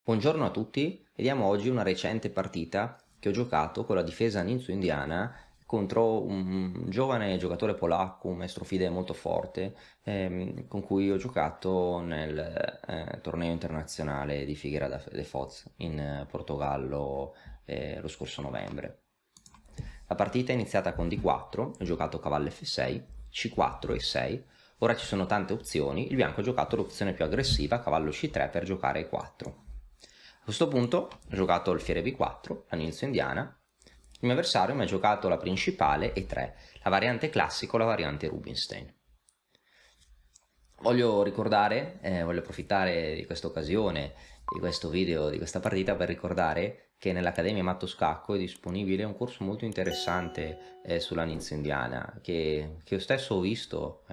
Buongiorno a tutti, vediamo oggi una recente partita che ho giocato con la difesa Ninzo Indiana contro un giovane giocatore polacco, un maestro fide molto forte, con cui ho giocato nel torneo internazionale di Figueira de Foz in Portogallo lo scorso novembre. La partita è iniziata con D4, ho giocato cavallo F6, C4 e 6. Ora ci sono tante opzioni, il bianco ha giocato l'opzione più aggressiva, cavallo C3 per giocare E4. A questo punto ho giocato alfiere B4, la Ninzo Indiana. Il mio avversario mi ha giocato la principale E3, la variante classico, la variante Rubinstein. Voglio approfittare di questa occasione, di questo video, di questa partita per ricordare che nell'Accademia Matto Scacco è disponibile un corso molto interessante sulla Ninza Indiana che io stesso ho visto.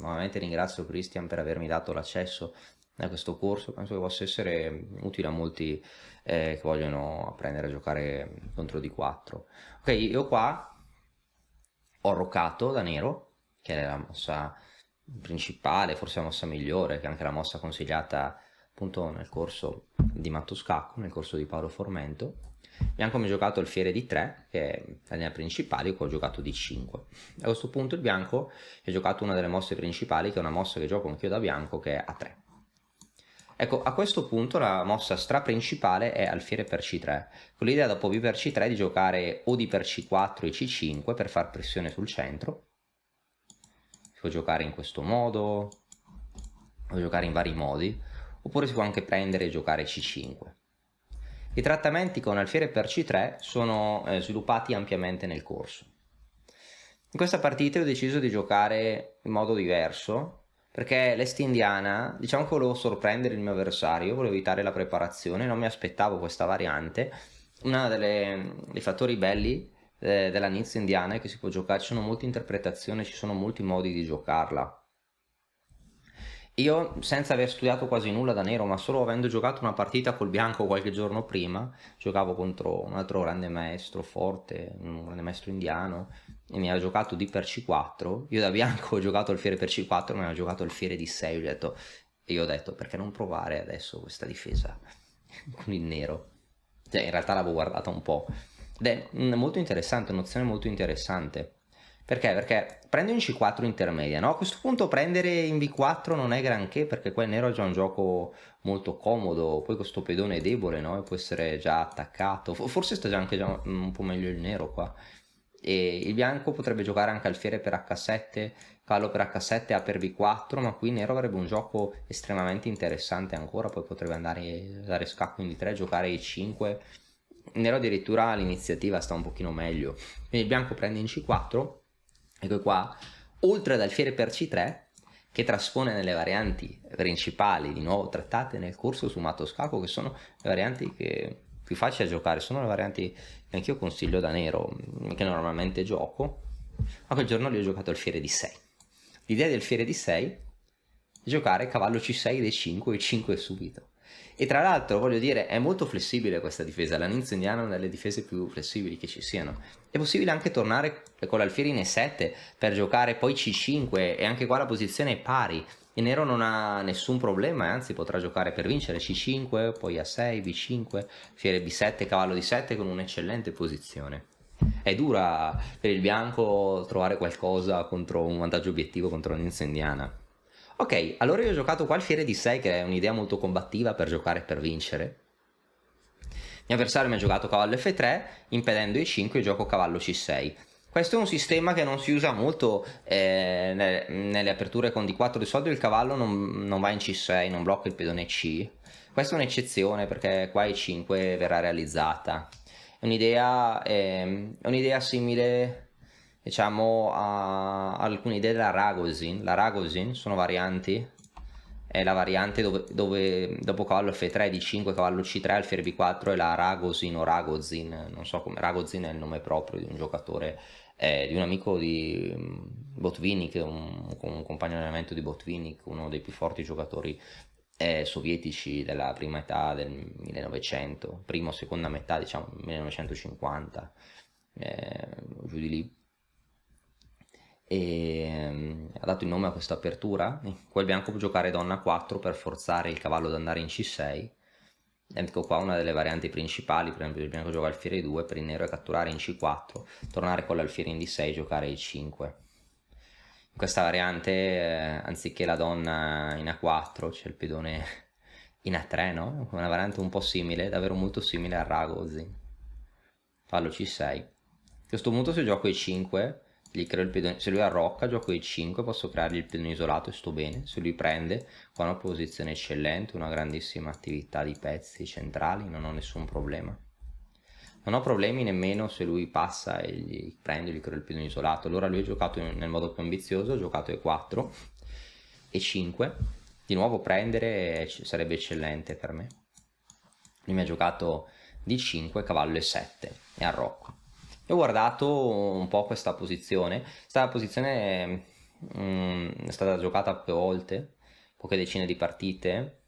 Nuovamente ringrazio Christian per avermi dato l'accesso a questo corso, penso che possa essere utile a molti che vogliono apprendere a giocare contro D4. Ok, io qua ho roccato da nero, che è la mossa principale, forse la mossa migliore, che è anche la mossa consigliata appunto nel corso di Matto Scacco, nel corso di Paolo Formento. Bianco mi ha giocato il fiere di 3, che è la linea principale, che ho giocato di 5. A questo punto il bianco ha giocato una delle mosse principali, che è una mossa che gioco anch'io da bianco, che è A3. Ecco, a questo punto la mossa stra principale è alfiere per C3, con l'idea dopo B per C3 di giocare o D per C4 e C5 per far pressione sul centro. Si può giocare in questo modo, può giocare in vari modi, oppure si può anche prendere e giocare C5. I trattamenti con alfiere per C3 sono sviluppati ampiamente nel corso. In questa partita ho deciso di giocare in modo diverso, perché l'est indiana, diciamo che volevo sorprendere il mio avversario, volevo evitare la preparazione, non mi aspettavo questa variante. Uno dei fattori belli della Nizza indiana è che si può giocare, ci sono molte interpretazioni, ci sono molti modi di giocarla. Io, senza aver studiato quasi nulla da nero, ma solo avendo giocato una partita col bianco qualche giorno prima, giocavo contro un altro grande maestro forte, un grande maestro indiano, e mi aveva giocato D per C4. Io da bianco ho giocato alfiere per C4, mi aveva giocato alfiere D6. E io ho detto, perché non provare adesso questa difesa con il nero? Cioè, in realtà l'avevo guardata un po'. Ed è molto interessante, un'opzione molto interessante. Perché? Perché prendo in C4 intermedia, no? A questo punto prendere in V4 non è granché, perché qua il nero è già un gioco molto comodo, poi questo pedone è debole, no? E può essere già attaccato, forse sta già anche già un po' meglio il nero qua. E il bianco potrebbe giocare anche alfiere per H7, cavallo per H7, A per V4, ma qui il nero avrebbe un gioco estremamente interessante ancora, poi potrebbe andare a dare scacco in D3, giocare E5. Il nero addirittura l'iniziativa sta un pochino meglio, quindi il bianco prende in C4. Ecco qua, oltre ad alfiere per C3, che traspone nelle varianti principali, di nuovo trattate nel corso su Matto Scacco, che sono le varianti che più facili da giocare, sono le varianti che anch'io consiglio da nero, che normalmente gioco, ma quel giorno lì ho giocato alfiere di 6. L'idea del fiere di 6 è giocare cavallo C6, D5 e 5 subito. E tra l'altro, voglio dire, è molto flessibile questa difesa, la Ninja indiana è una delle difese più flessibili che ci siano. È possibile anche tornare con l'alfiere in E7 per giocare poi C5 e anche qua la posizione è pari. Il nero non ha nessun problema, anzi potrà giocare per vincere C5, poi A6, B5, fiere B7, cavallo D7 con un'eccellente posizione. È dura per il bianco trovare qualcosa contro un vantaggio obiettivo contro la Ninja indiana. Ok, allora io ho giocato qua alfiere di 6, che è un'idea molto combattiva per giocare e per vincere. Il mio avversario mi ha giocato cavallo F3, impedendo E5 e gioco cavallo C6. Questo è un sistema che non si usa molto nelle aperture con D4, di solito il cavallo non va in C6, non blocca il pedone C. Questa è un'eccezione perché qua E5 verrà realizzata. È un'idea simile, diciamo, a alcune idee della Ragozin. La Ragozin sono varianti, è la variante dove dopo cavallo F3 D5 cavallo C3 alfiere B4 è la Ragozin o Ragozin, non so come, Ragozin è il nome proprio di un giocatore, di un amico di Botvinnik, un compagno di allenamento di Botvinnik, uno dei più forti giocatori sovietici della prima età del 1900, prima o seconda metà, diciamo 1950, giù di lì. E ha dato il nome a questa apertura. Qua il bianco può giocare donna 4 per forzare il cavallo ad andare in C6, Ecco qua una delle varianti principali, per esempio il bianco gioca alfiere 2, per il nero è catturare in C4, tornare con l'alfiere in D6 e giocare il 5. In questa variante, anziché la donna in A4, c'è il pedone in A3, no? Una variante un po' simile, davvero molto simile al Ragozin. Fallo C6. A questo punto se gioco E5, gli creo il pedone, se lui arrocca gioco E5, posso creargli il pedone isolato e sto bene. Se lui prende, qua una posizione eccellente, una grandissima attività di pezzi centrali, non ho nessun problema. Non ho problemi nemmeno se lui passa e gli prendo e gli creo il pedone isolato. Allora lui ha giocato nel modo più ambizioso, ha giocato E4, E5, di nuovo prendere sarebbe eccellente per me. Lui mi ha giocato D5, cavallo E7 e arrocco. E ho guardato un po' questa posizione. Questa posizione è stata giocata poche volte, poche decine di partite.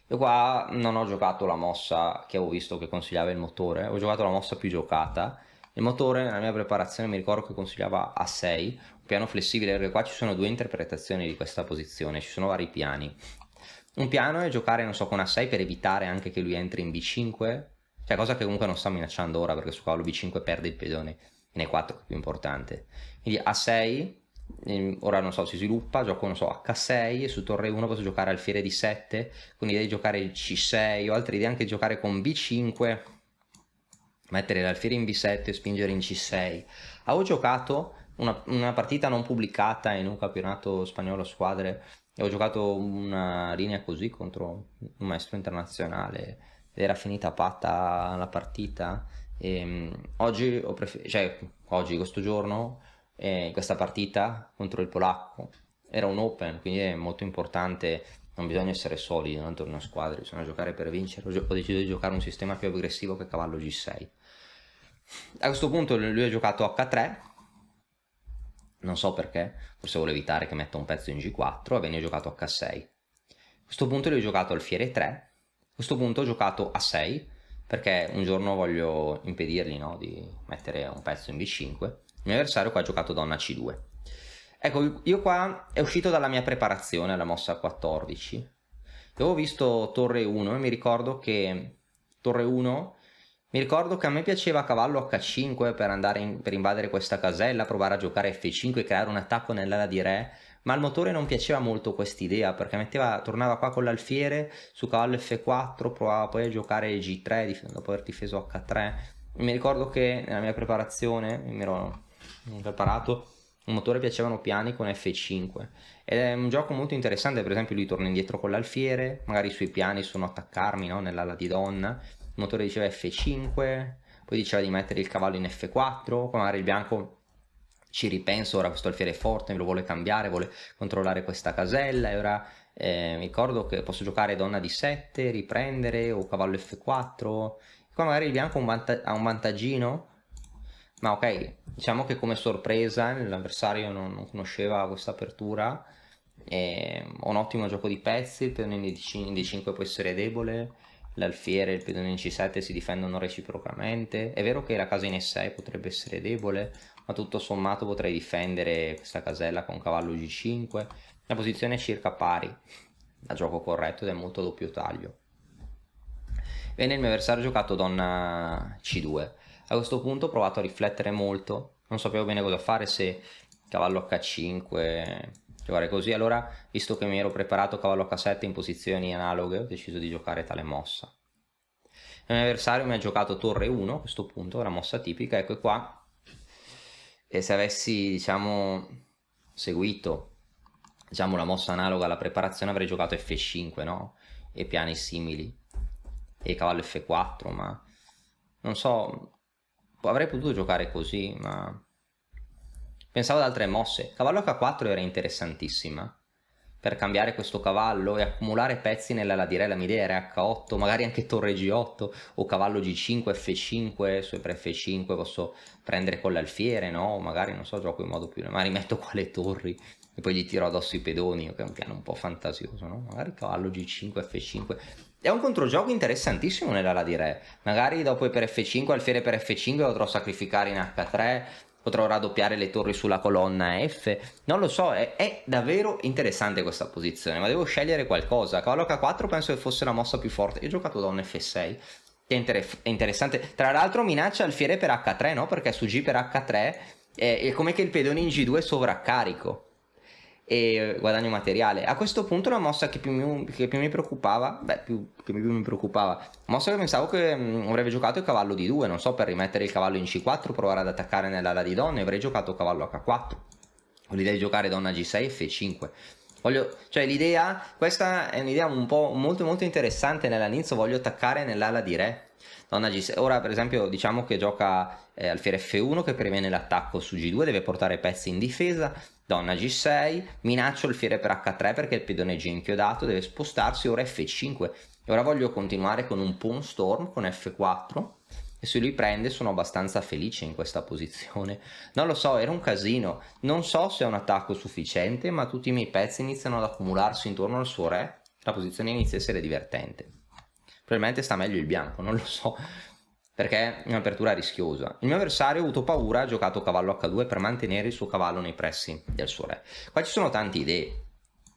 Io qua non ho giocato la mossa che avevo visto che consigliava il motore, ho giocato la mossa più giocata. Il motore nella mia preparazione mi ricordo che consigliava A6, un piano flessibile, perché qua ci sono due interpretazioni di questa posizione, ci sono vari piani. Un piano è giocare, non so, con A6 per evitare anche che lui entri in B5, cioè cosa che comunque non sta minacciando ora perché su cavallo B5 perde il pedone, in E4 che è più importante. Quindi A6, ora non so, si sviluppa, gioco non so H6 e su torre 1 posso giocare alfiere D7, con l'idea di giocare il C6 o altre idee anche di giocare con B5, mettere l'alfiere in B7 e spingere in C6. Avevo giocato una partita non pubblicata in un campionato spagnolo a squadre, e ho giocato una linea così contro un maestro internazionale ed era finita patta la partita. E, oggi ho cioè oggi, questo giorno, in questa partita contro il polacco era un open, quindi è molto importante, non bisogna essere solidi non torno a squadre, bisogna giocare per vincere. Ho deciso di giocare un sistema più aggressivo che cavallo G6. A questo punto lui ha giocato H3, non so perché, forse vuole evitare che metta un pezzo in G4, e venne giocato H6. A questo punto lui ha giocato alfiere 3, a questo punto ho giocato A6, perché un giorno voglio impedirgli, no, di mettere un pezzo in B5. Il mio avversario qua ha giocato donna C2. Ecco, io qua è uscito dalla mia preparazione alla mossa 14. Avevo visto torre 1 e mi ricordo che torre 1, mi ricordo che a me piaceva cavallo H5 per andare per invadere questa casella, provare a giocare F5 e creare un attacco nell'ala di re, ma al motore non piaceva molto quest'idea perché tornava qua con l'alfiere su cavallo F4, provava poi a giocare G3 dopo aver difeso H3. Mi ricordo che nella mia preparazione mi ero preparato, il motore piacevano piani con F5 ed è un gioco molto interessante. Per esempio lui torna indietro con l'alfiere, magari i suoi piani sono attaccarmi, no, nell'ala di donna, il motore diceva F5, poi diceva di mettere il cavallo in F4, poi magari il bianco ci ripenso, ora questo alfiere è forte, lo vuole cambiare, vuole controllare questa casella e ora mi ricordo che posso giocare donna D7, riprendere o cavallo F4, qua magari il bianco ha un vantaggino, ma ok, diciamo che come sorpresa l'avversario non conosceva questa apertura, ho un ottimo gioco di pezzi, il pedone in D5 può essere debole, l'alfiere e il pedone in C7 si difendono reciprocamente. È vero che la casa in E6 potrebbe essere debole, ma tutto sommato potrei difendere questa casella con cavallo G5. La posizione è circa pari, a gioco corretto ed è molto a doppio taglio. Bene, il mio avversario ha giocato donna C2. A questo punto ho provato a riflettere molto, non sapevo bene cosa fare, se cavallo H5, giocare così. Allora, visto che mi ero preparato cavallo H7 in posizioni analoghe, ho deciso di giocare tale mossa. Il mio avversario mi ha giocato torre 1 a questo punto, una mossa tipica, ecco qua. E se avessi, diciamo, seguito, diciamo, la mossa analoga alla preparazione avrei giocato F5, no? E piani simili. E cavallo F4, ma non so, avrei potuto giocare così, ma pensavo ad altre mosse. Cavallo H4 era interessantissima per cambiare questo cavallo e accumulare pezzi nell'ala di re. La mia idea era H8, magari anche torre G8 o cavallo G5, F5, su per F5 posso prendere con l'alfiere, no? Magari, non so, gioco in modo più, ma rimetto qua le torri e poi gli tiro addosso i pedoni, che è un piano un po' fantasioso, no? Magari cavallo G5, F5. È un controgioco interessantissimo nell'ala di re. Magari dopo per F5, alfiere per F5 potrò sacrificare in H3 potrò raddoppiare le torri sulla colonna F, non lo so, è davvero interessante questa posizione, ma devo scegliere qualcosa. Cavallo H4 penso che fosse la mossa più forte. Io ho giocato donna F6, che è interessante. Tra l'altro minaccia alfiere per H3, no? Perché su G per H3 è come che il pedone in G2 è sovraccarico e guadagno materiale. A questo punto la mossa che più mi preoccupava, mossa che pensavo che avrebbe giocato il cavallo D2, non so, per rimettere il cavallo in C4, provare ad attaccare nell'ala di donna, e avrei giocato cavallo H4, ho l'idea di giocare donna G6 F5. Cioè l'idea, questa è un'idea un po' molto molto interessante. Nell'inizio voglio attaccare nell'ala di re, donna G6. Ora per esempio diciamo che gioca alfiere F1 che previene l'attacco su G2, deve portare pezzi in difesa, donna G6, minaccio alfiere per H3 perché il pedone G è inchiodato, deve spostarsi, ora F5. E ora voglio continuare con un pawn storm con F4, e se lui prende sono abbastanza felice in questa posizione. Non lo so, era un casino, non so se è un attacco sufficiente, ma tutti i miei pezzi iniziano ad accumularsi intorno al suo re, la posizione inizia a essere divertente. Probabilmente sta meglio il bianco, non lo so, perché è un'apertura rischiosa. Il mio avversario ha avuto paura, ha giocato cavallo H2 per mantenere il suo cavallo nei pressi del suo re. Qua ci sono tante idee.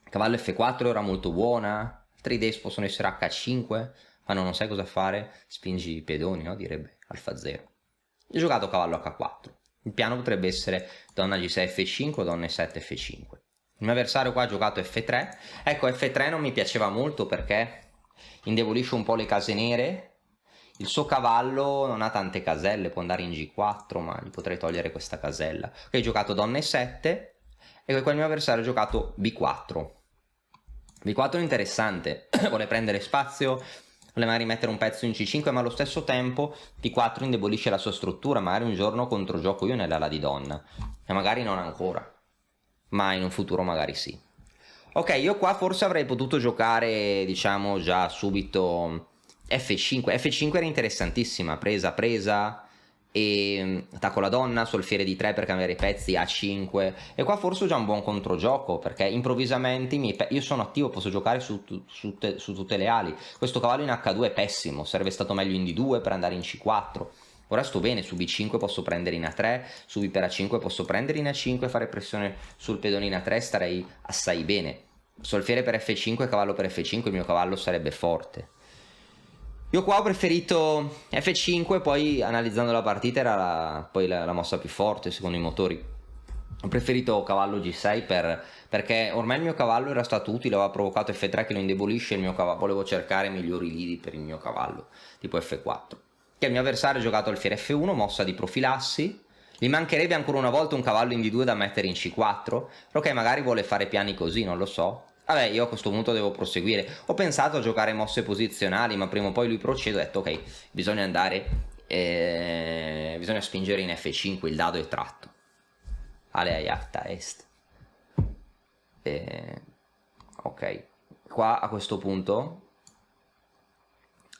Cavallo F4 era molto buona, altre idee possono essere H5, ma non sai cosa fare, spingi i pedoni, no? Direbbe Alfa 0. Ho giocato cavallo H4. Il piano potrebbe essere donna G6 F5 o donna E7 F5. Il mio avversario qua ha giocato F3. Ecco, F3 non mi piaceva molto perché indebolisce un po' le case nere. Il suo cavallo non ha tante caselle, può andare in G4, ma gli potrei togliere questa casella. Ok, ho giocato donna E7 e qua il mio avversario ha giocato B4. B4 è interessante, vuole prendere spazio, vuole magari mettere un pezzo in C5, ma allo stesso tempo B4 indebolisce la sua struttura, magari un giorno controgioco io nell'ala di donna, e magari non ancora, ma in un futuro magari sì. Ok, io qua forse avrei potuto giocare, diciamo, già subito F5. F5 era interessantissima, presa, e attacco la donna, solfiere di 3 per cambiare i pezzi, A5, e qua forse ho già un buon controgioco, perché improvvisamente io sono attivo, posso giocare su tutte le ali. Questo cavallo in H2 è pessimo, sarebbe stato meglio in D2 per andare in C4. Ora sto bene, su B5 posso prendere in A3, su B per A5 posso prendere in A5 e fare pressione sul pedone in A3, starei assai bene. Solfiere per F5 cavallo per F5, il mio cavallo sarebbe forte. Io qua ho preferito F5, poi analizzando la partita era poi la mossa più forte secondo i motori. Ho preferito cavallo G6 perché ormai il mio cavallo era stato utile, aveva provocato F3 che lo indebolisce, il mio cavallo, volevo cercare migliori lidi per il mio cavallo, tipo F4. Che il mio avversario ha giocato alfiere F1, mossa di profilassi. Gli mancherebbe ancora una volta un cavallo in D2 da mettere in C4, ok, magari vuole fare piani così, non lo so. Vabbè, io a questo punto devo proseguire. Ho pensato a giocare mosse posizionali, ma prima o poi lui procede, ho detto ok, bisogna andare, bisogna spingere in F5, il dado è tratto. Ale jachta est. Ok, qua a questo punto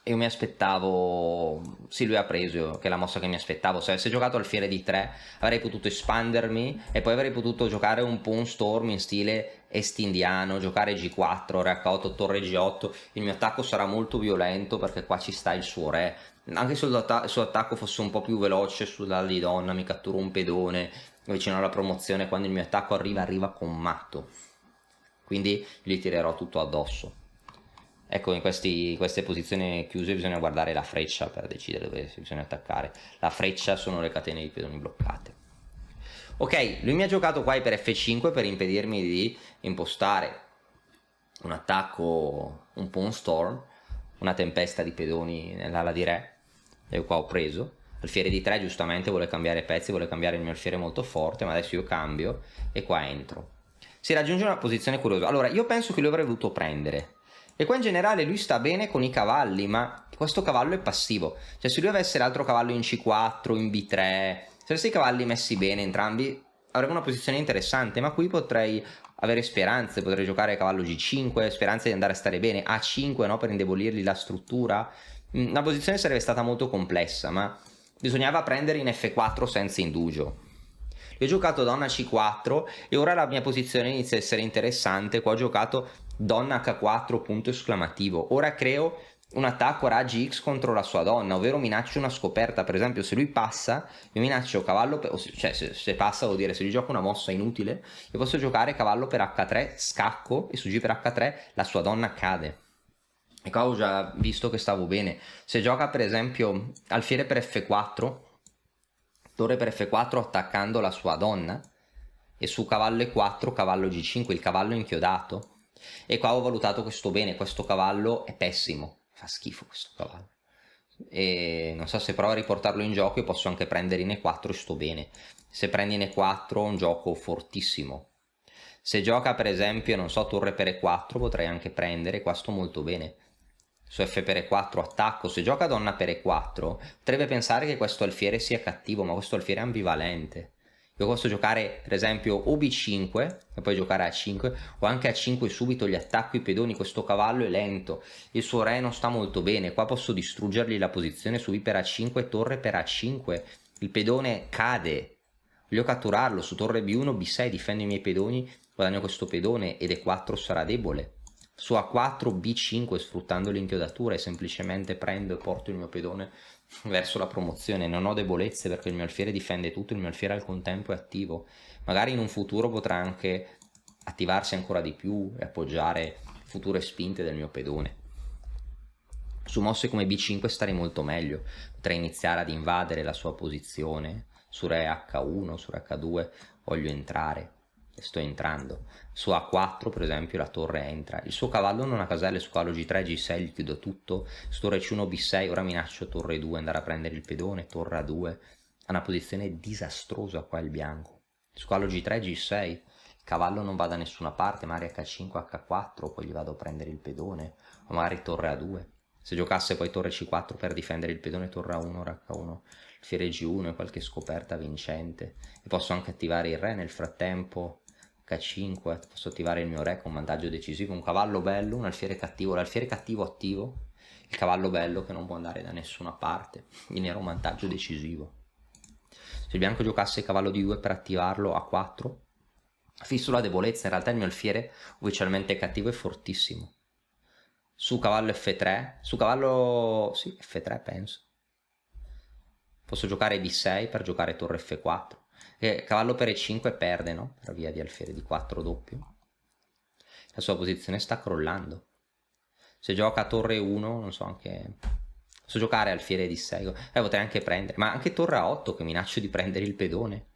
io mi aspettavo, sì, lui ha preso, che è la mossa che mi aspettavo. Se avessi giocato alfiere di 3 avrei potuto espandermi e poi avrei potuto giocare un pawn storm in stile est-indiano, giocare G4, re H8, torre G8. Il mio attacco sarà molto violento perché qua ci sta il suo re. Anche se il suo attacco fosse un po' più veloce sull'ala di donna, mi catturo un pedone vicino alla promozione, quando il mio attacco arriva con matto, quindi gli tirerò tutto addosso. Ecco, in queste posizioni chiuse bisogna guardare la freccia per decidere dove bisogna attaccare. La freccia sono le catene di pedoni bloccate. Ok, lui mi ha giocato qua per F5 per impedirmi di impostare un attacco, un pawn storm, una tempesta di pedoni nell'ala di re, e qua ho preso. Alfiere di 3 giustamente vuole cambiare pezzi, vuole cambiare il mio alfiere molto forte, ma adesso io cambio e qua entro. Si raggiunge una posizione curiosa. Allora, io penso che lui avrebbe dovuto prendere. E qua in generale lui sta bene con i cavalli, ma questo cavallo è passivo. Cioè se lui avesse l'altro cavallo in C4, in B3, se avesse i cavalli messi bene entrambi, avrebbe una posizione interessante, ma qui potrei avere speranze, potrei giocare cavallo G5, speranze di andare a stare bene, A5, no, per indebolirgli la struttura. La posizione sarebbe stata molto complessa, ma bisognava prendere in F4 senza indugio. Io ho giocato donna C4 e ora la mia posizione inizia a essere interessante. Qua ho giocato donna H4 punto esclamativo. Ora creo un attacco raggi X contro la sua donna, ovvero minaccio una scoperta. Per esempio, se lui passa, io minaccio cavallo per, cioè se passa vuol dire se lui gioca una mossa inutile, io posso giocare cavallo per H3, scacco, e su G per H3 la sua donna cade. E qua ho già visto che stavo bene. Se gioca per esempio alfiere per F4, torre per F4 attaccando la sua donna, e su cavallo E4 cavallo G5, il cavallo inchiodato. E qua ho valutato questo bene, questo cavallo è pessimo, fa schifo questo cavallo. E non so, se provo a riportarlo in gioco io posso anche prendere in E4 e sto bene. Se prendi in E4 un gioco fortissimo. Se gioca per esempio, non so, torre per E4 potrei anche prendere, qua sto molto bene. Su F per E4 attacco, se gioca donna per E4 potrebbe pensare che questo alfiere sia cattivo, ma questo alfiere è ambivalente. Io posso giocare per esempio o B5 e poi giocare A5, o anche A5 e subito gli attacco i pedoni. Questo cavallo è lento, il suo re non sta molto bene, qua posso distruggergli la posizione su B per A5, torre per A5, il pedone cade, voglio catturarlo, su torre B1, B6 difendo i miei pedoni, guadagno questo pedone ed E4 sarà debole. Su A4, B5 sfruttando l'inchiodatura e semplicemente prendo e porto il mio pedone verso la promozione. Non ho debolezze perché il mio alfiere difende tutto, il mio alfiere al contempo è attivo. Magari in un futuro potrà anche attivarsi ancora di più e appoggiare future spinte del mio pedone. Su mosse come B5 starei molto meglio, potrei iniziare ad invadere la sua posizione. Su re H1, su re H2 voglio entrare, e sto entrando. Su A4 per esempio la torre entra, il suo cavallo non ha caselle, su cavallo G3, G6 gli chiudo tutto, su torre C1, B6, ora minaccio torre 2, andare a prendere il pedone, torre A2, ha una posizione disastrosa qua il bianco. Su cavallo G3, G6, il cavallo non va da nessuna parte, magari H5, H4, poi gli vado a prendere il pedone, o magari torre A2. Se giocasse poi torre C4 per difendere il pedone, torre A1, H1, alfiere G1 e qualche scoperta vincente, e posso anche attivare il re nel frattempo, H5, posso attivare il mio re con vantaggio decisivo, un cavallo bello, un alfiere cattivo, l'alfiere cattivo attivo, il cavallo bello che non può andare da nessuna parte, il nero un vantaggio decisivo. Se il bianco giocasse cavallo di 2 per attivarlo a 4, fisso la debolezza, in realtà il mio alfiere ufficialmente cattivo è fortissimo. Su cavallo F3, su cavallo, sì, F3 penso. Posso giocare B6 per giocare torre F4. E cavallo per E5 perde, no? Per via di alfiere di 4 doppio. La sua posizione sta crollando. Se gioca torre 1, non so, anche... Posso giocare alfiere di 6. Potrei anche prendere, ma anche torre A8 che minaccio di prendere il pedone.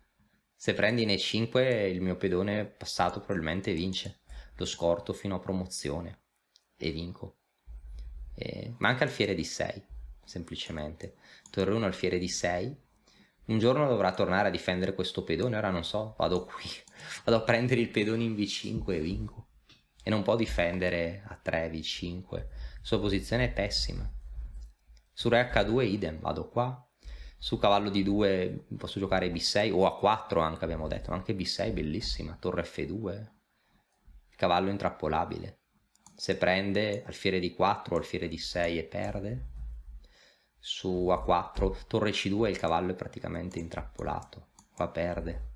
Se prendi in E5 il mio pedone passato probabilmente vince. Lo scorto fino a promozione e vinco. Ma anche alfiere di 6, semplicemente. Torre 1 alfiere di 6. Un giorno dovrà tornare a difendere questo pedone, ora non so, vado qui, vado a prendere il pedone in V5 e vinco. E non può difendere a 3 V5, la sua posizione è pessima. Su re H2 idem, vado qua. Su cavallo di 2 posso giocare B6 o A4 anche, abbiamo detto, anche B6 bellissima, torre F2, il cavallo intrappolabile. Se prende alfiere di 4 o alfiere di 6 e perde, su A4, torre C2 il cavallo è praticamente intrappolato, qua perde.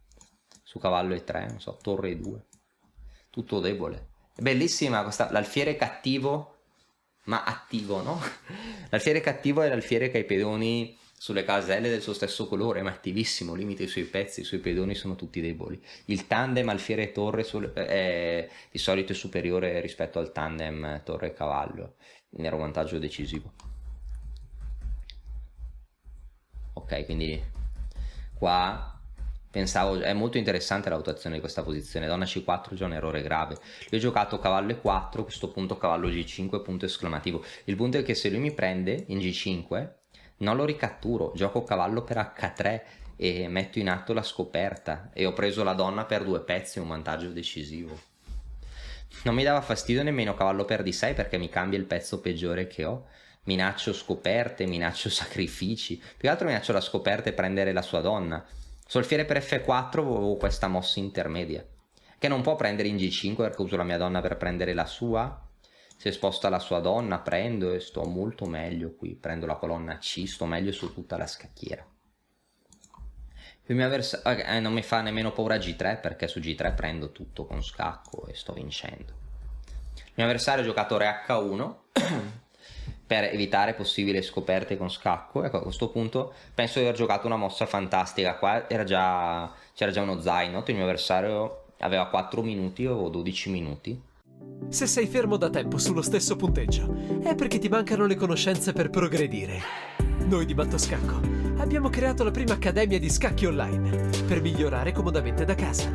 Su cavallo E3, non so, torre E2, tutto debole. È bellissima questa, l'alfiere cattivo ma attivo, no? L'alfiere cattivo è l'alfiere che ha i pedoni sulle caselle del suo stesso colore, ma attivissimo, limita i suoi pezzi, i suoi pedoni sono tutti deboli. Il tandem alfiere torre è di solito è superiore rispetto al tandem torre cavallo, nero vantaggio decisivo. Ok, quindi qua pensavo, è molto interessante la valutazione di questa posizione. Donna C4 già un errore grave. Io ho giocato cavallo E4, a questo punto cavallo G5, punto esclamativo. Il punto è che se lui mi prende in G5 non lo ricatturo, gioco cavallo per H3 e metto in atto la scoperta, e ho preso la donna per 2 pezzi, un vantaggio decisivo. Non mi dava fastidio nemmeno cavallo per D6 perché mi cambia il pezzo peggiore che ho. Minaccio scoperte, minaccio sacrifici, più che altro minaccio la scoperta e prendere la sua donna. Su alfiere per F4 avevo questa mossa intermedia, che non può prendere in G5 perché uso la mia donna per prendere la sua. Se sposta la sua donna prendo e sto molto meglio qui, prendo la colonna C, sto meglio su tutta la scacchiera. Il mio avversario non mi fa nemmeno paura G3 perché su G3 prendo tutto con scacco e sto vincendo. Il mio avversario ha giocato re H1 per evitare possibili scoperte con scacco. Ecco, a questo punto penso di aver giocato una mossa fantastica. Qua c'era già uno zaino, il mio avversario aveva 4 minuti o 12 minuti. Se sei fermo da tempo sullo stesso punteggio, è perché ti mancano le conoscenze per progredire. Noi di Mattoscacco abbiamo creato la prima accademia di scacchi online per migliorare comodamente da casa.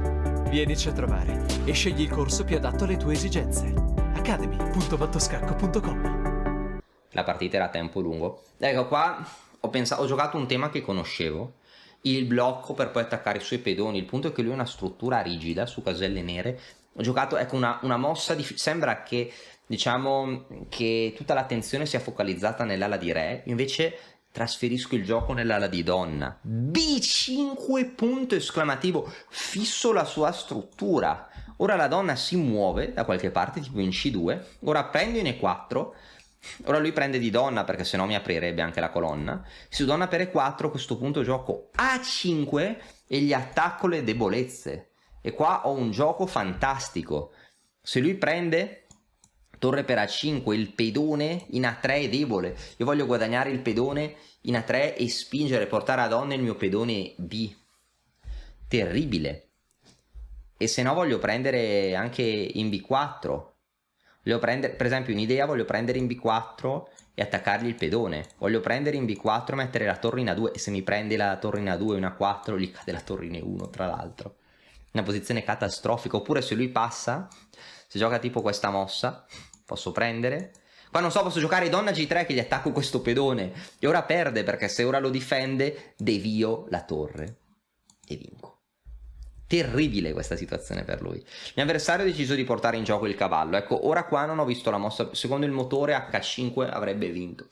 Vienici a trovare e scegli il corso più adatto alle tue esigenze. academy.mattoscacco.com. La partita era a tempo lungo. Ecco, qua ho giocato un tema che conoscevo, il blocco per poi attaccare i suoi pedoni. Il punto è che lui ha una struttura rigida su caselle nere. Ho giocato, ecco, una mossa sembra che, diciamo, che tutta l'attenzione sia focalizzata nell'ala di re, invece trasferisco il gioco nell'ala di donna. B5 punto esclamativo, fisso la sua struttura. Ora la donna si muove da qualche parte, tipo in C2, ora prendo in E4. Ora lui prende di donna perché sennò mi aprirebbe anche la colonna. Su donna per E4 a questo punto gioco A5 e gli attacco le debolezze. E qua ho un gioco fantastico. Se lui prende torre per A5, il pedone in A3 è debole. Io voglio guadagnare il pedone in A3 e spingere, portare a donna il mio pedone B. Terribile. E se no voglio prendere anche in B4. Voglio prendere, per esempio, un'idea, voglio prendere in B4 e attaccargli il pedone. Voglio prendere in B4 e mettere la torre in A2. E se mi prende la torre in A2 e una 4, gli cade la torre in E1, tra l'altro. Una posizione catastrofica. Oppure se lui passa, se gioca tipo questa mossa, posso prendere. Qua non so, posso giocare donna G3 che gli attacco questo pedone. E ora perde, perché se ora lo difende, devio la torre e vinco. Terribile questa situazione per lui. Il mio avversario ha deciso di portare in gioco il cavallo. Ecco, ora qua non ho visto la mossa. Secondo il motore H5 avrebbe vinto.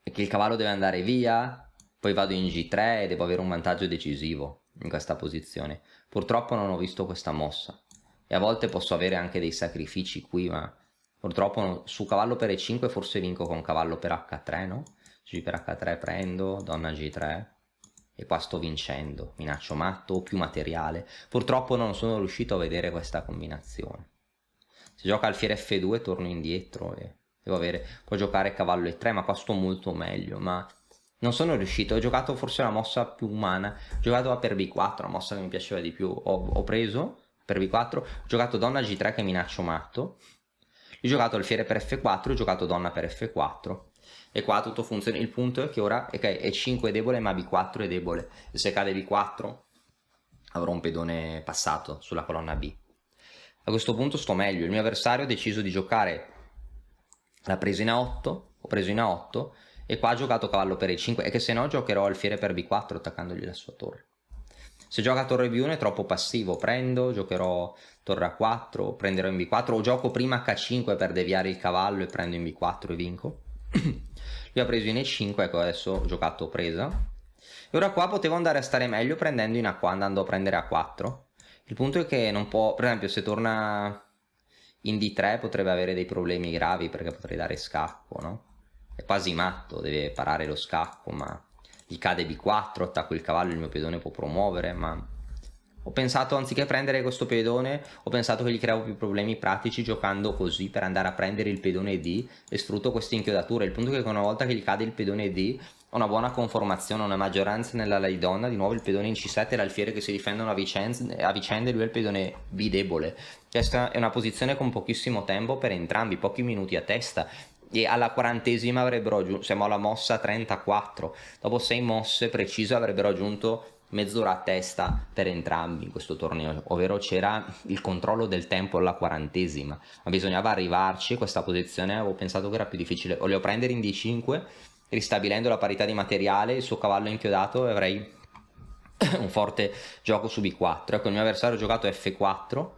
Perché il cavallo deve andare via, poi vado in G3 e devo avere un vantaggio decisivo in questa posizione. Purtroppo non ho visto questa mossa. E a volte posso avere anche dei sacrifici qui, ma purtroppo su cavallo per E5 forse vinco con cavallo per H3, no? G per H3 prendo, donna G3. E qua sto vincendo, minaccio matto o più materiale. Purtroppo non sono riuscito a vedere questa combinazione. Se gioca alfiere F2 torno indietro e devo avere, può giocare cavallo E3, ma qua sto molto meglio, ma non sono riuscito. Ho giocato forse la mossa più umana, ho giocato A per B4, la mossa che mi piaceva di più. Ho preso per B4, ho giocato donna G3 che minaccio matto, ho giocato alfiere per F4, ho giocato donna per F4. E qua tutto funziona. Il punto è che ora E5 è debole ma B4 è debole. E se cade B4 avrò un pedone passato sulla colonna B. A questo punto sto meglio. Il mio avversario ha deciso di giocare la presa in A8. Ho preso in A8 e qua ha giocato cavallo per E5. E che se no giocherò alfiere per B4 attaccandogli la sua torre. Se gioca torre B1 è troppo passivo. Prendo, giocherò torre A4, prenderò in B4 o gioco prima H5 per deviare il cavallo e prendo in B4 e vinco. Lui ha preso in E5, ecco adesso ho giocato presa. E ora qua potevo andare a stare meglio prendendo in A4, andando a prendere A4. Il punto è che non può, per esempio se torna in D3 potrebbe avere dei problemi gravi perché potrei dare scacco, no? È quasi matto, deve parare lo scacco, ma gli cade B4, attacco il cavallo, il mio pedone può promuovere, ma ho pensato, anziché prendere questo pedone, ho pensato che gli creavo più problemi pratici giocando così per andare a prendere il pedone D e sfrutto queste inchiodature. Il punto è che una volta che gli cade il pedone D ho una buona conformazione, una maggioranza nell'ala di donna, di nuovo il pedone in C7 e l'alfiere che si difendono a vicenda e lui è il pedone B debole. Questa è una posizione con pochissimo tempo per entrambi, pochi minuti a testa. E alla 40esima avrebbero siamo alla mossa 34, dopo 6 mosse precise avrebbero aggiunto mezz'ora a testa per entrambi in questo torneo, ovvero c'era il controllo del tempo alla 40esima, ma bisognava arrivarci. Questa posizione avevo pensato che era più difficile. Volevo prendere in D5 ristabilendo la parità di materiale, il suo cavallo inchiodato e avrei un forte gioco su B4. Ecco, il mio avversario ha giocato F4, io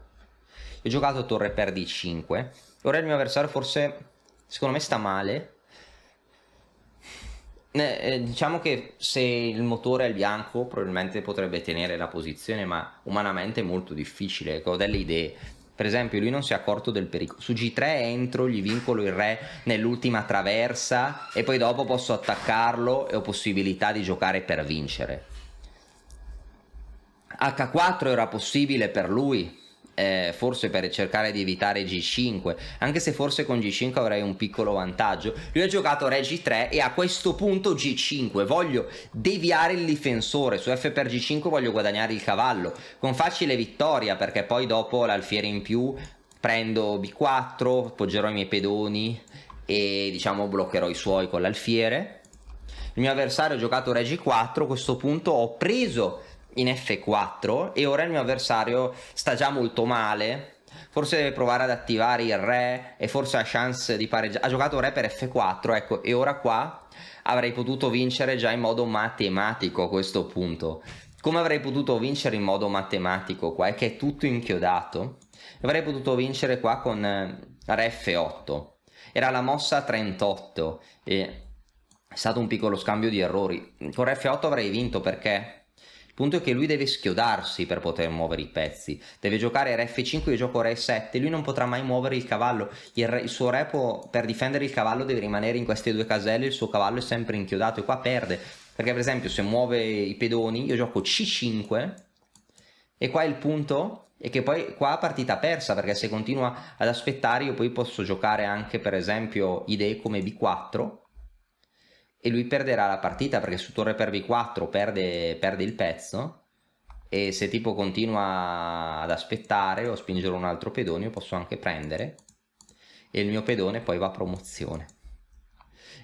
ho giocato torre per D5. Ora il mio avversario forse secondo me sta male. Diciamo che se il motore è il bianco probabilmente potrebbe tenere la posizione, ma umanamente è molto difficile. Ho delle idee. Per esempio lui non si è accorto del pericolo. Su G3 entro, gli vincolo il re nell'ultima traversa e poi dopo posso attaccarlo e ho possibilità di giocare per vincere. H4 era possibile per lui forse per cercare di evitare G5, anche se forse con G5 avrei un piccolo vantaggio. Lui ha giocato Re G3 e a questo punto G5, voglio deviare il difensore, su F per G5 voglio guadagnare il cavallo, con facile vittoria, perché poi dopo l'alfiere in più prendo B4, appoggerò i miei pedoni e diciamo bloccherò i suoi con l'alfiere. Il mio avversario ha giocato Re G4, a questo punto ho preso in F4 e ora il mio avversario sta già molto male, forse deve provare ad attivare il re e forse ha chance di pareggiare. Ha giocato re per F4, ecco, e ora qua avrei potuto vincere già in modo matematico a questo punto. Come avrei potuto vincere in modo matematico qua? È che è tutto inchiodato. Avrei potuto vincere qua con re F8, era la mossa 38 e è stato un piccolo scambio di errori. Con re F8 avrei vinto, perché il punto è che lui deve schiodarsi per poter muovere i pezzi, deve giocare re F5, io gioco re 7, lui non potrà mai muovere il cavallo, il suo re per difendere il cavallo deve rimanere in queste due caselle, il suo cavallo è sempre inchiodato e qua perde, perché per esempio se muove i pedoni io gioco C5 e qua il punto è che poi qua partita persa, perché se continua ad aspettare io poi posso giocare anche per esempio idee come B4 e lui perderà la partita, perché su torre per V4 perde il pezzo, e se tipo continua ad aspettare o spingere un altro pedone io posso anche prendere e il mio pedone poi va a promozione.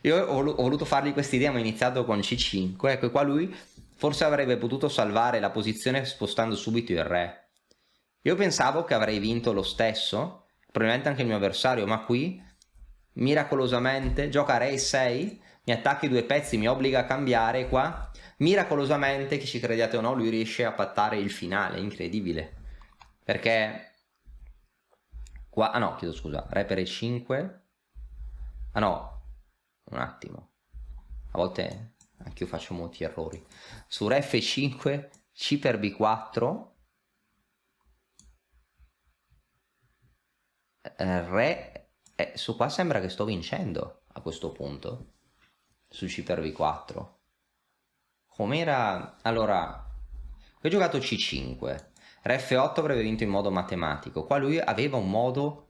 Io ho voluto fargli quest'idea, ma ho iniziato con C5, ecco, e qua lui forse avrebbe potuto salvare la posizione spostando subito il re. Io pensavo che avrei vinto lo stesso, probabilmente anche il mio avversario, ma qui miracolosamente gioca re 6, mi attacca i due pezzi, mi obbliga a cambiare. Qua miracolosamente, che ci crediate o no, lui riesce a pattare il finale, incredibile, perché qua, ah no, chiedo scusa, re per E5, ah no, un attimo, a volte anche io faccio molti errori, su re F5, C per B4, re, su qua sembra che sto vincendo a questo punto, su C per V4. Com'era? Allora, qui ho giocato C5, re F8 avrebbe vinto in modo matematico, qua lui aveva un modo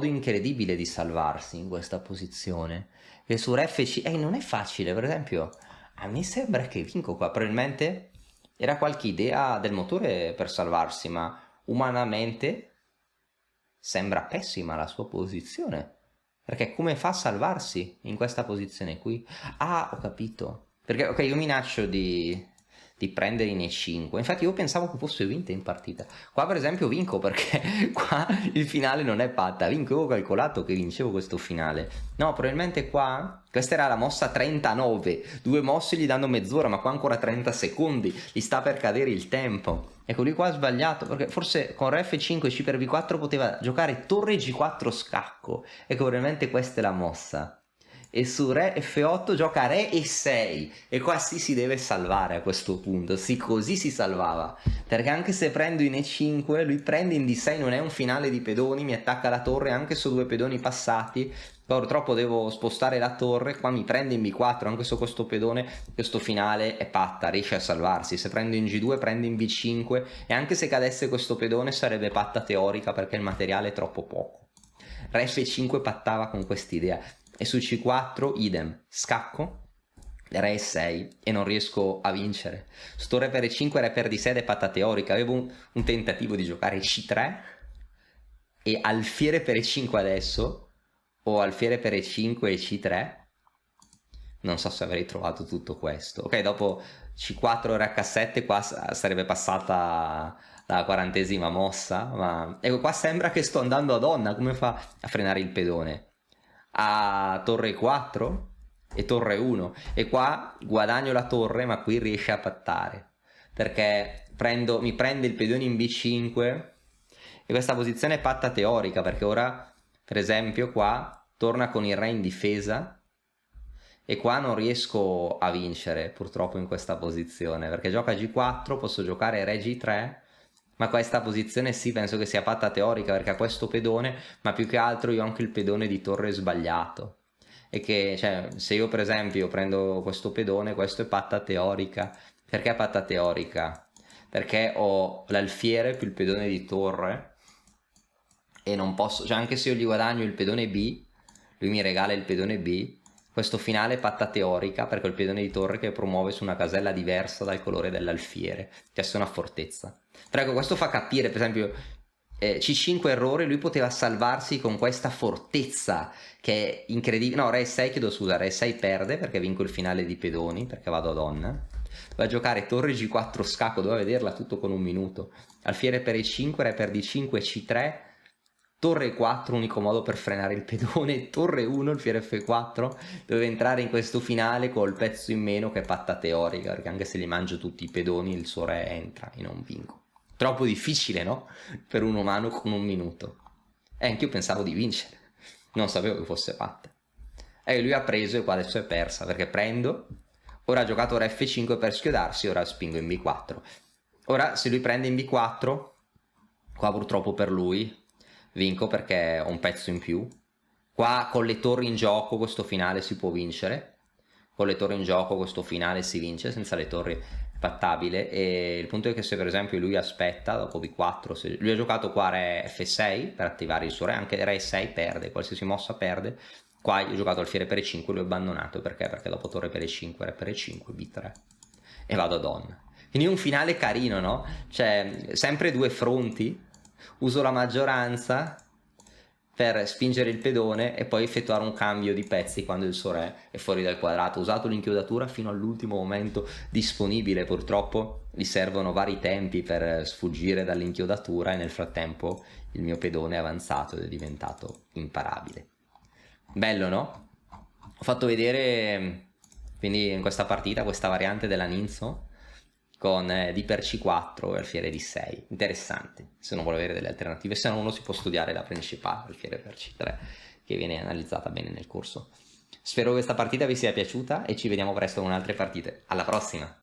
incredibile di salvarsi in questa posizione, e su re F5, non è facile, per esempio, a me sembra che vinco qua, probabilmente era qualche idea del motore per salvarsi, ma umanamente sembra pessima la sua posizione, perché come fa a salvarsi in questa posizione qui? Ah, ho capito, perché ok, io minaccio di prendere in E5, infatti io pensavo che fosse vinta in partita, qua per esempio vinco, perché qua il finale non è patta, vinco, io ho calcolato che vincevo questo finale, no, probabilmente qua, questa era la mossa 39, due mosse gli danno mezz'ora, ma qua ancora 30 secondi, gli sta per cadere il tempo. Ecco, lui qua ha sbagliato, perché forse con re F5 C per V4 poteva giocare torre G4 scacco. Ecco, veramente questa è la mossa. E su re F8 gioca re E6. E qua sì si deve salvare a questo punto. Sì, così si salvava. Perché anche se prendo in E5, lui prende in D6, non è un finale di pedoni, mi attacca la torre anche su due pedoni passati. Purtroppo devo spostare la torre, qua mi prende in B4 anche su questo pedone, questo finale è patta, riesce a salvarsi, se prendo in G2 prende in B5 e anche se cadesse questo pedone sarebbe patta teorica, perché il materiale è troppo poco. Re F5 pattava con quest'idea e su C4 idem, scacco, re 6 e non riesco a vincere. Su torre per E5 re per D6 è patta teorica, avevo un tentativo di giocare C3 e alfiere per E5 adesso, o alfiere per E5 e C3, non so se avrei trovato tutto questo. Ok, dopo C4 e H7 qua sarebbe passata la 40ª mossa, ma ecco, qua sembra che sto andando a donna, come fa a frenare il pedone? A torre 4 e torre 1, e qua guadagno la torre, ma qui riesce a pattare, perché mi prende il pedone in B5 e questa posizione è patta teorica, perché ora per esempio qua torna con il re in difesa e qua non riesco a vincere purtroppo in questa posizione, perché gioca G4, posso giocare re G3, ma questa posizione sì, penso che sia patta teorica, perché ha questo pedone, ma più che altro io ho anche il pedone di torre sbagliato, e che, cioè, se io per esempio prendo questo pedone, questo è patta teorica. Perché è patta teorica? perché ho l'alfiere più il pedone di torre e non posso, cioè anche se io gli guadagno il pedone B, lui mi regala il pedone B. Questo finale è patta teorica perché ho il pedone di torre che promuove su una casella diversa dal colore dell'alfiere, che è una fortezza. Però ecco, questo fa capire, per esempio, C5 errore, lui poteva salvarsi con questa fortezza che è incredibile. No, Re 6, chiedo scusa, Re 6 perde perché vinco il finale di pedoni, perché vado a donna. Doveva giocare torre G4 scacco, doveva vederla tutto con un minuto. Alfiere per E5, Re per D5, C3, torre 4, unico modo per frenare il pedone, torre 1, il fiere F4, doveva entrare in questo finale col pezzo in meno che è patta teorica, perché anche se gli mangio tutti i pedoni il suo re entra e non vinco. Troppo difficile, no? Per un umano con un minuto. E anch'io pensavo di vincere, non sapevo che fosse fatta. E lui ha preso e qua adesso è persa, perché prendo, ora ha giocato Re F5 per schiodarsi, ora spingo in B4. Ora se lui prende in B4, qua purtroppo per lui vinco perché ho un pezzo in più. Qua con le torri in gioco questo finale si può vincere, con le torri in gioco questo finale si vince, senza le torri è pattabile. E il punto è che se per esempio lui aspetta dopo B4, se lui ha giocato qua Re F6 per attivare il suo re, anche Re 6 perde, qualsiasi mossa perde. Qua io ho giocato alfiere per E5, lui ho abbandonato perché dopo torre per E5, Re per E5, B3 e vado a donna. Quindi un finale carino, no? Cioè sempre due fronti, uso la maggioranza per spingere il pedone e poi effettuare un cambio di pezzi quando il suo re è fuori dal quadrato. Ho usato l'inchiodatura fino all'ultimo momento disponibile, purtroppo gli servono vari tempi per sfuggire dall'inchiodatura e nel frattempo il mio pedone è avanzato ed è diventato imparabile. Bello, no? Ho fatto vedere quindi in questa partita questa variante della Ninzo con D per C4 e alfiere D6, interessante se uno vuole avere delle alternative, se no uno si può studiare la principale, alfiere per C3, che viene analizzata bene nel corso. Spero che questa partita vi sia piaciuta e ci vediamo presto con altre partite. Alla prossima!